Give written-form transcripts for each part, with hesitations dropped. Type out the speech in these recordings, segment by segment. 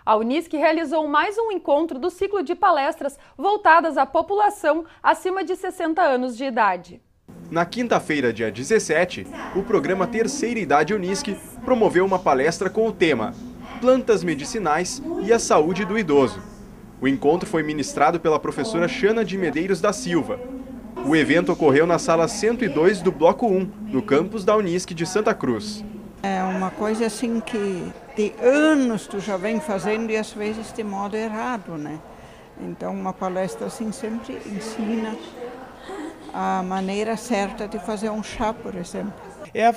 A Unisc realizou mais um encontro do ciclo de palestras voltadas à população acima de 60 anos de idade. Na quinta-feira, dia 17, o programa Terceira Idade Unisc promoveu uma palestra com o tema Plantas Medicinais e a Saúde do Idoso. O encontro foi ministrado pela professora Xana de Medeiros da Silva. O evento ocorreu na sala 102 do Bloco 1, no campus da Unisc de Santa Cruz. É uma coisa assim que de anos tu já vem fazendo e às vezes de modo errado, né? Então uma palestra assim sempre ensina a maneira certa de fazer um chá, por exemplo.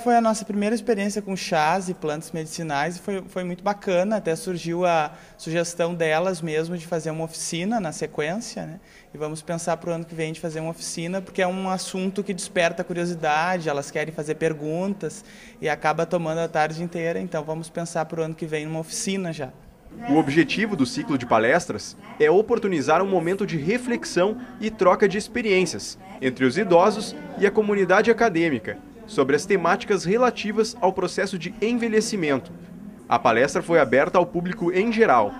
Foi a nossa primeira experiência com chás e plantas medicinais e foi muito bacana, até surgiu a sugestão delas mesmo de fazer uma oficina na sequência, né? E vamos pensar para o ano que vem de fazer uma oficina, porque é um assunto que desperta curiosidade, elas querem fazer perguntas e acaba tomando a tarde inteira, então vamos pensar para o ano que vem numa oficina já. O objetivo do ciclo de palestras é oportunizar um momento de reflexão e troca de experiências entre os idosos e a comunidade acadêmica, sobre as temáticas relativas ao processo de envelhecimento. A palestra foi aberta ao público em geral.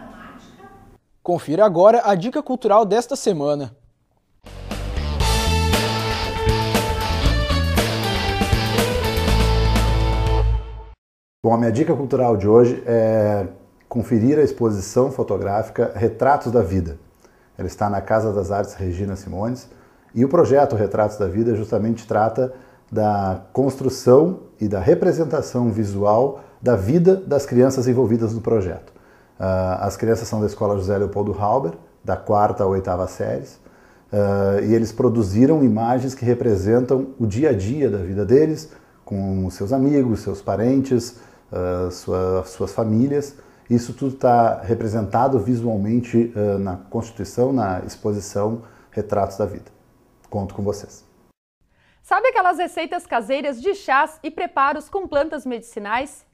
Confira agora a dica cultural desta semana. Bom, a minha dica cultural de hoje é conferir a exposição fotográfica Retratos da Vida. Ela está na Casa das Artes Regina Simões e o projeto Retratos da Vida justamente trata da construção e da representação visual da vida das crianças envolvidas no projeto. As crianças são da Escola José Leopoldo Halber, da 4ª à 8ª séries, e eles produziram imagens que representam o dia a dia da vida deles, com seus amigos, seus parentes, suas famílias. Isso tudo está representado visualmente na Constituição, na exposição Retratos da Vida. Conto com vocês. Sabe aquelas receitas caseiras de chás e preparos com plantas medicinais?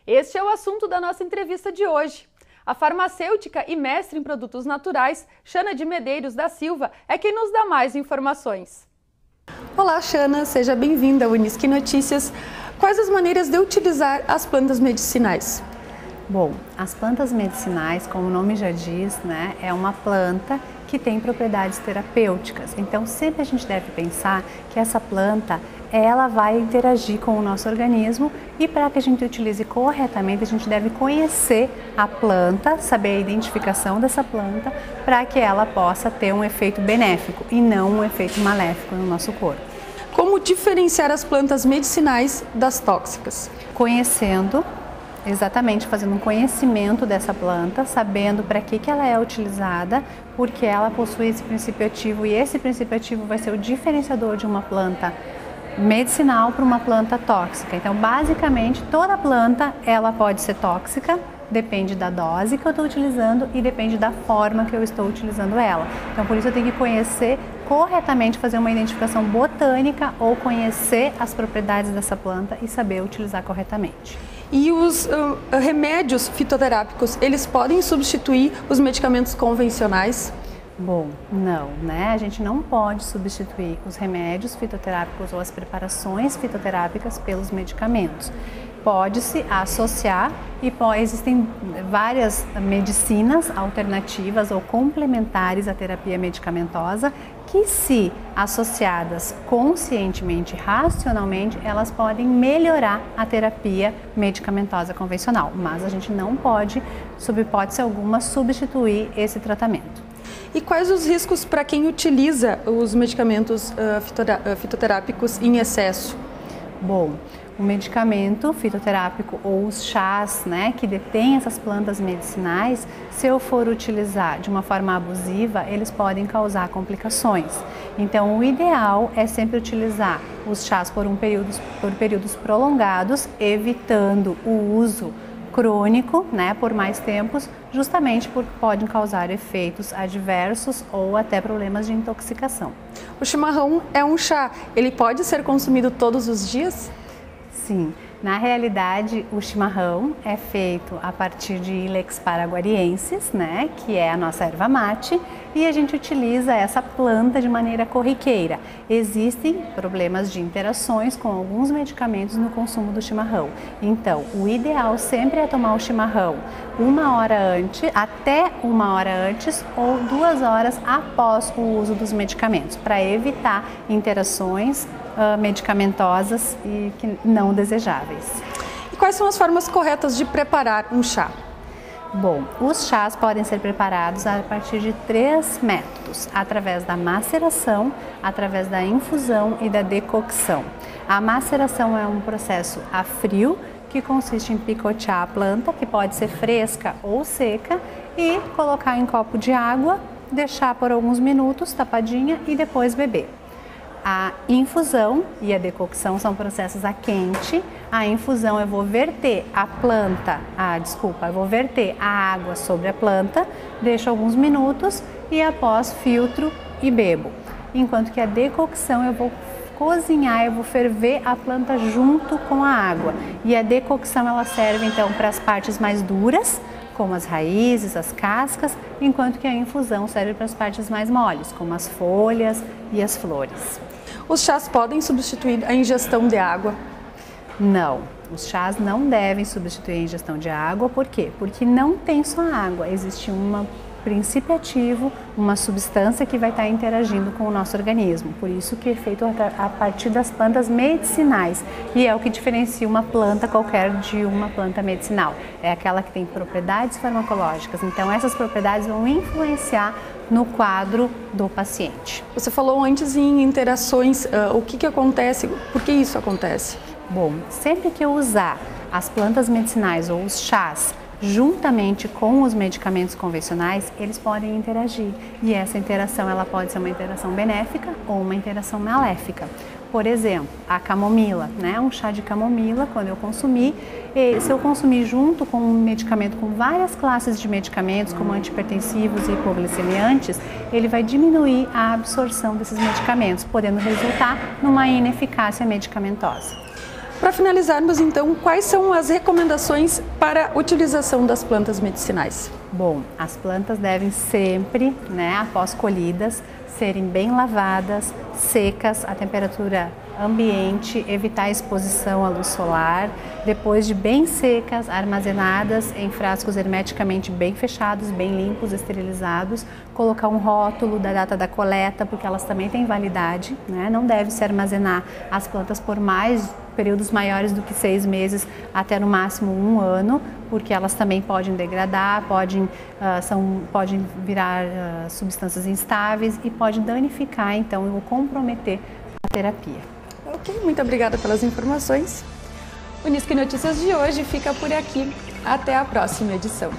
Este é o assunto da nossa entrevista de hoje. A farmacêutica e mestre em produtos naturais, Xana de Medeiros da Silva, é quem nos dá mais informações. Olá, Xana, seja bem-vinda ao Unisc Notícias. Quais as maneiras de utilizar as plantas medicinais? Bom, as plantas medicinais, como o nome já diz, né, é uma planta que tem propriedades terapêuticas. Então, sempre a gente deve pensar que essa planta, ela vai interagir com o nosso organismo e para que a gente utilize corretamente, a gente deve conhecer a planta, saber a identificação dessa planta, para que ela possa ter um efeito benéfico e não um efeito maléfico no nosso corpo. Como diferenciar as plantas medicinais das tóxicas? Conhecendo. Exatamente, fazendo um conhecimento dessa planta, sabendo para que ela é utilizada, porque ela possui esse princípio ativo e esse princípio ativo vai ser o diferenciador de uma planta medicinal para uma planta tóxica. Então, basicamente, toda planta ela pode ser tóxica, depende da dose que eu estou utilizando e depende da forma que eu estou utilizando ela. Então, por isso eu tenho que conhecer corretamente, fazer uma identificação botânica ou conhecer as propriedades dessa planta e saber utilizar corretamente. E os remédios fitoterápicos, eles podem substituir os medicamentos convencionais? Bom, não, né? A gente não pode substituir os remédios fitoterápicos ou as preparações fitoterápicas pelos medicamentos. Pode-se associar e existem várias medicinas alternativas ou complementares à terapia medicamentosa que, se associadas conscientemente, racionalmente, elas podem melhorar a terapia medicamentosa convencional, mas a gente não pode, sob hipótese alguma, substituir esse tratamento. E quais os riscos para quem utiliza os medicamentos fitoterápicos em excesso? Bom, o medicamento fitoterápico ou os chás, né, que detêm essas plantas medicinais, se eu for utilizar de uma forma abusiva, eles podem causar complicações. Então, o ideal é sempre utilizar os chás por períodos prolongados, evitando o uso crônico, né, por mais tempos, justamente porque podem causar efeitos adversos ou até problemas de intoxicação. O chimarrão é um chá, ele pode ser consumido todos os dias? Sim, Na realidade, o chimarrão é feito a partir de Ilex paraguariensis, né, que é a nossa erva mate, e a gente utiliza essa planta de maneira corriqueira. Existem problemas de interações com alguns medicamentos no consumo do chimarrão. Então, o ideal sempre é tomar o chimarrão 1 hora antes, até 1 hora antes ou 2 horas após o uso dos medicamentos, para evitar interações medicamentosas e que não desejáveis. E quais são as formas corretas de preparar um chá? Bom, os chás podem ser preparados a partir de 3 métodos, através da maceração, através da infusão e da decocção. A maceração é um processo a frio, que consiste em picotear a planta, que pode ser fresca ou seca, e colocar em copo de água, deixar por alguns minutos tapadinha e depois beber. A infusão e a decocção são processos a quente. A infusão eu vou verter eu vou verter a água sobre a planta, deixo alguns minutos e após filtro e bebo. Enquanto que a decocção eu vou cozinhar, eu vou ferver a planta junto com a água. E a decocção ela serve então para as partes mais duras, como as raízes, as cascas, enquanto que a infusão serve para as partes mais moles, como as folhas e as flores. Os chás podem substituir a ingestão de água? Não, os chás não devem substituir a ingestão de água. Por quê? Porque não tem só água, existe um princípio ativo, uma substância que vai estar interagindo com o nosso organismo. Por isso que é feito a partir das plantas medicinais e é o que diferencia uma planta qualquer de uma planta medicinal. É aquela que tem propriedades farmacológicas, então essas propriedades vão influenciar no quadro do paciente. Você falou antes em interações, o que acontece, por que isso acontece? Bom, sempre que eu usar as plantas medicinais ou os chás juntamente com os medicamentos convencionais, eles podem interagir. E essa interação ela pode ser uma interação benéfica ou uma interação maléfica. Por exemplo, a camomila, né? Um chá de camomila, quando eu consumir, se eu consumir junto com um medicamento, com várias classes de medicamentos, como antihipertensivos e hipoglicemiantes, ele vai diminuir a absorção desses medicamentos, podendo resultar numa ineficácia medicamentosa. Para finalizarmos, então, quais são as recomendações para a utilização das plantas medicinais? Bom, as plantas devem sempre, né, após colhidas, serem bem lavadas, secas, a temperatura ambiente, evitar a exposição à luz solar, depois de bem secas, armazenadas em frascos hermeticamente bem fechados, bem limpos, esterilizados, colocar um rótulo da data da coleta, porque elas também têm validade, né? Não deve se armazenar as plantas por períodos maiores do que 6 meses, até no máximo 1 ano, porque elas também podem degradar, podem virar substâncias instáveis e pode danificar, então, ou comprometer a terapia. Ok, muito obrigada pelas informações. O Unisque Notícias de hoje fica por aqui. Até a próxima edição.